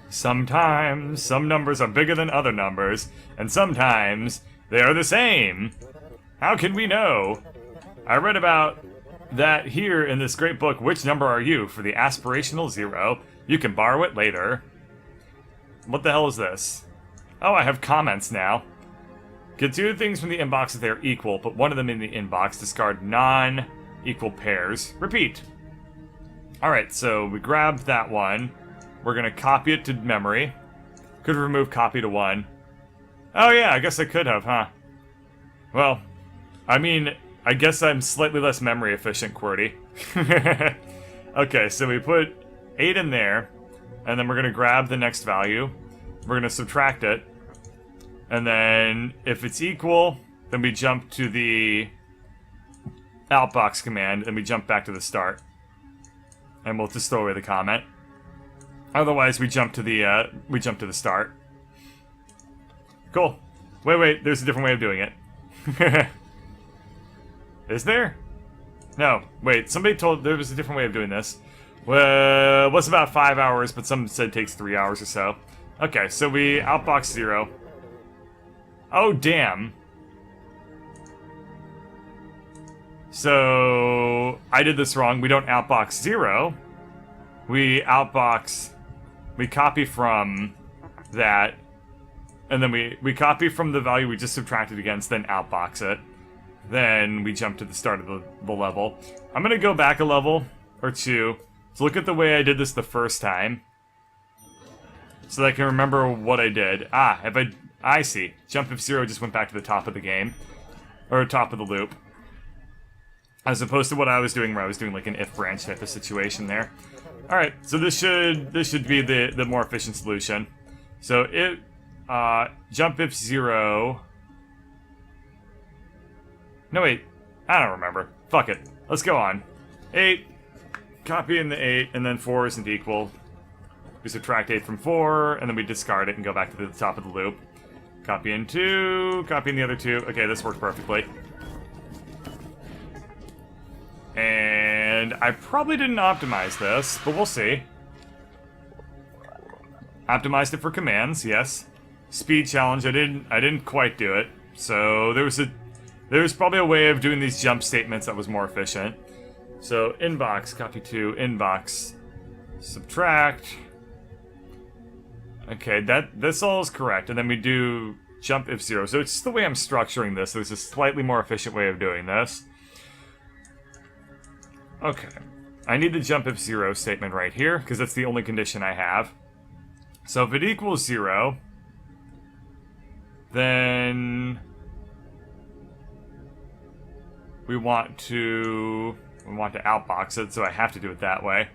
Sometimes some numbers are bigger than other numbers, and sometimes they are the same. How can we know? I read about that here in this great book, Which Number Are You? For the Aspirational Zero. You can borrow it later. What the hell is this? Oh, I have comments now. Get two things from the inbox if they are equal, put one of them in the inbox. Discard non-equal pairs. Repeat. Alright, so we grabbed that one. We're gonna copy it to memory. Could remove copy to 1. Oh yeah, I guess I could have, huh? Well, I mean, I guess I'm slightly less memory efficient, QWERTY. Okay, so we put 8 in there, and then we're gonna grab the next value. We're gonna subtract it. And then, if it's equal, then we jump to the outbox command, and we jump back to the start. And we'll just throw away the comment. Otherwise, we jump to the start. Cool. Wait, there's a different way of doing it. Is there? No, wait, somebody told there was a different way of doing this. Well, it was about 5 hours, but some said it takes 3 hours or so. Okay, so we outbox 0. Oh, damn. So, I did this wrong. We don't outbox 0. We copy from that, and then we copy from the value we just subtracted against, then outbox it. Then we jump to the start of the level. I'm gonna go back a level or two to look at the way I did this the first time, so that I can remember what I did. Ah, I see. Jump if 0 just went back to the top of the game, or top of the loop, as opposed to what I was doing, where I was doing like an if branch type of situation there. All right, so this should be the more efficient solution. So it jump if 0. No wait, I don't remember. Fuck it. Let's go on. 8. Copy in the 8, and then 4 isn't equal. We subtract 8 from 4, and then we discard it and go back to the top of the loop. Copy in 2, copy in the other 2. Okay, this works perfectly. And I probably didn't optimize this, but we'll see. Optimized it for commands, yes. Speed challenge, I didn't quite do it. So there was probably a way of doing these jump statements that was more efficient. So inbox, copy to inbox, subtract. Okay, this all is correct, and then we do jump if 0. So it's just the way I'm structuring this. There's a slightly more efficient way of doing this. Okay, I need the jump if 0 statement right here, because that's the only condition I have. So if it equals 0, then we want to outbox it, so I have to do it that way.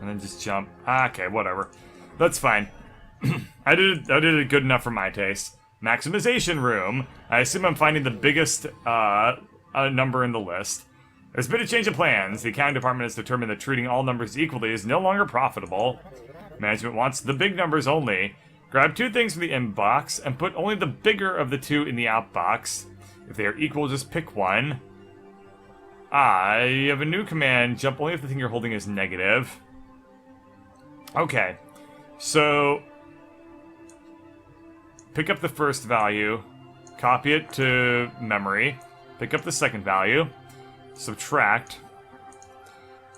And then just jump. Okay, whatever. That's fine. I did it good enough for my taste. Maximization room. I assume I'm finding the biggest number in the list. There's been a change of plans. The accounting department has determined that treating all numbers equally is no longer profitable. Management wants the big numbers only. Grab 2 things from the inbox and put only the bigger of the 2 in the outbox. If they are equal, just pick one. You have a new command. Jump only if the thing you're holding is negative. Okay. So pick up the first value. Copy it to memory. Pick up the second value. Subtract.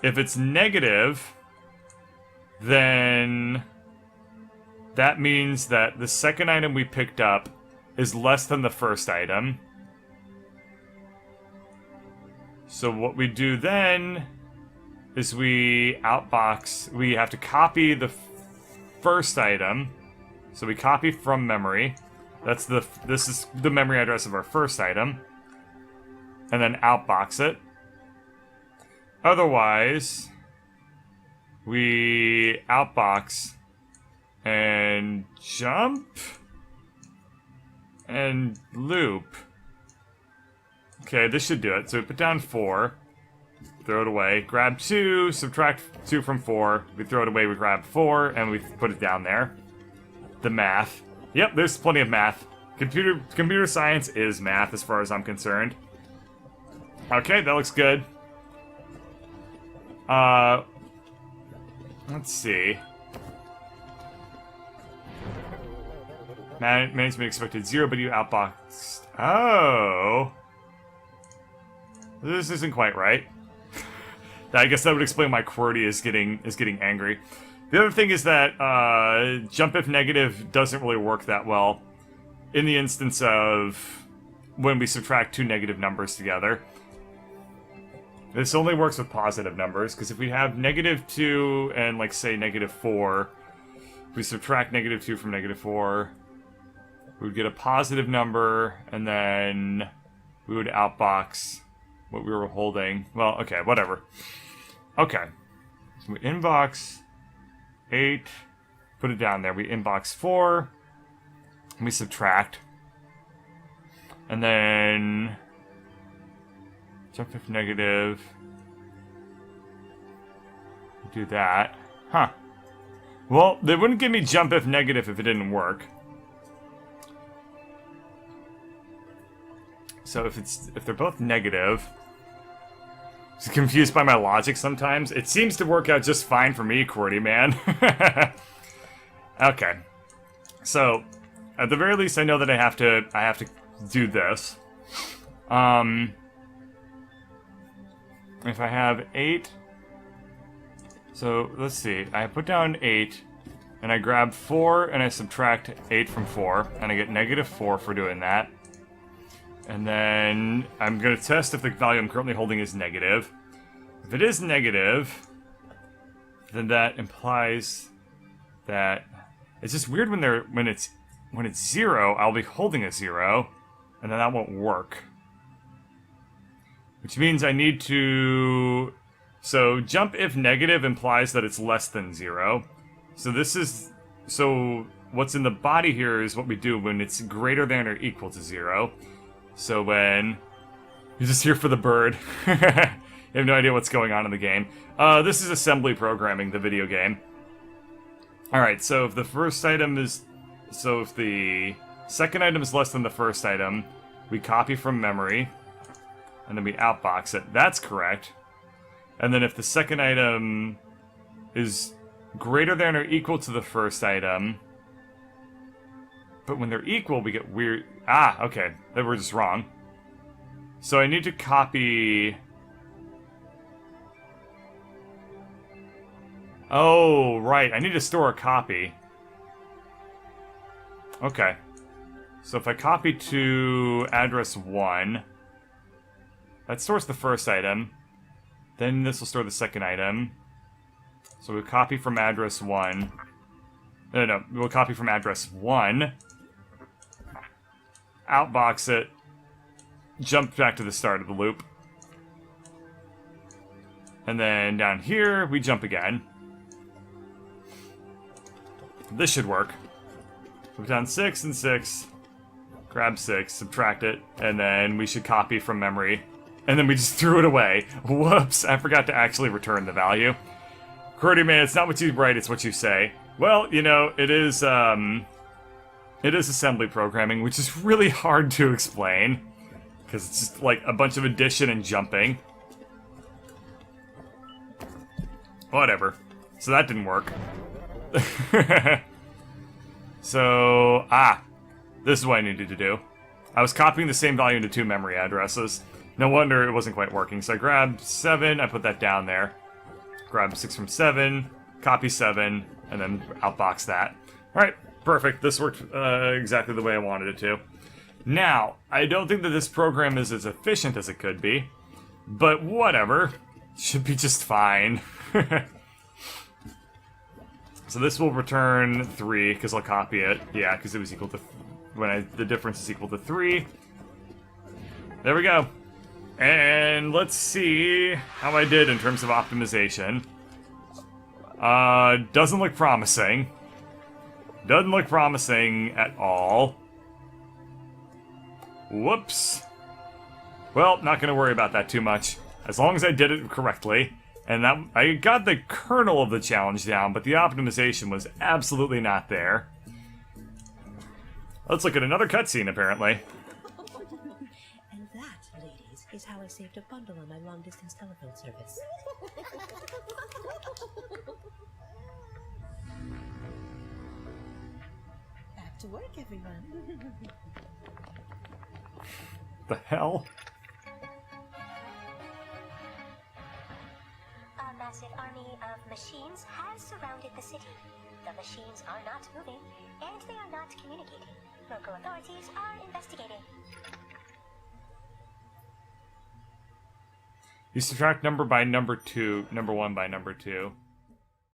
If it's negative, then that means that the second item we picked up is less than the first item. So what we do then is we outbox, we have to copy the first item. So we copy from memory. This is the memory address of our first item. And then outbox it. Otherwise, we outbox and jump and loop. Okay, this should do it. So we put down 4, throw it away, grab 2, subtract 2 from 4, we throw it away, we grab 4, and we put it down there. The math. Yep, there's plenty of math. Computer science is math as far as I'm concerned. Okay, that looks good. Let's see. Management expected 0, but you outboxed. Oh. This isn't quite right. I guess that would explain why QWERTY is getting angry. The other thing is that jump if negative doesn't really work that well in the instance of when we subtract two negative numbers together. This only works with positive numbers, because if we have -2 and, like, say, -4, if we subtract -2 from -4, we would get a positive number, and then we would outbox what we were holding. Well, okay, whatever. Okay. So we inbox 8, put it down there. We inbox 4, and we subtract. And then jump if negative. Do that. Huh. Well, they wouldn't give me jump if negative if it didn't work. So if they're both negative, I'm confused by my logic sometimes. It seems to work out just fine for me, QWERTY man. Okay. So at the very least, I know that I have to do this. If I have 8, so let's see. I put down 8, and I grab 4, and I subtract 8 from 4, and I get -4 for doing that. And then I'm going to test if the value I'm currently holding is negative. If it is negative, then that implies that it's just weird when it's 0. I'll be holding a 0, and then that won't work. Which means I need to... So, jump if negative implies that it's less than 0. So what's in the body here is what we do when it's greater than or equal to 0. So when... You're just here for the bird. You have no idea what's going on in the game. This is assembly programming, the video game. Alright, so if the first item is... So if the second item is less than the first item, we copy from memory, and then we outbox it. That's correct. And then if the second item is greater than or equal to the first item, but when they're equal, we get weird... Ah, okay. Then we're just wrong. So I need to copy... Oh, right. I need to store a copy. Okay. So if I copy to address 1, that stores the first item. Then this will store the second item. So we'll copy from address 1. No, we'll copy from address 1. Outbox it. Jump back to the start of the loop. And then down here, we jump again. This should work. Put down 6 and 6. Grab 6, subtract it, and then we should copy from memory. And then we just threw it away. Whoops, I forgot to actually return the value. QWERTY man, it's not what you write, it's what you say. Well, you know, it is assembly programming, which is really hard to explain. Because it's just like a bunch of addition and jumping. Whatever. So that didn't work. So, this is what I needed to do. I was copying the same value into 2 memory addresses. No wonder it wasn't quite working. So I grabbed 7, I put that down there. Grab 6 from 7, copy 7, and then outbox that. Alright, perfect. This worked exactly the way I wanted it to. Now, I don't think that this program is as efficient as it could be, but whatever. Should be just fine. So this will return 3, because I'll copy it. Yeah, because it was equal to... the difference is equal to 3. There we go. And let's see how I did in terms of optimization. Doesn't look promising. Doesn't look promising at all. Whoops. Well, not going to worry about that too much. As long as I did it correctly. And that I got the kernel of the challenge down, but the optimization was absolutely not there. Let's look at another cutscene, apparently. And that, ladies, is how I saved a bundle on my long-distance telephone service. Back to work, everyone. The hell? A massive army of machines has surrounded the city. The machines are not moving, and they are not communicating. Local authorities are investigating. You subtract number by number 2, number 1 by number 2.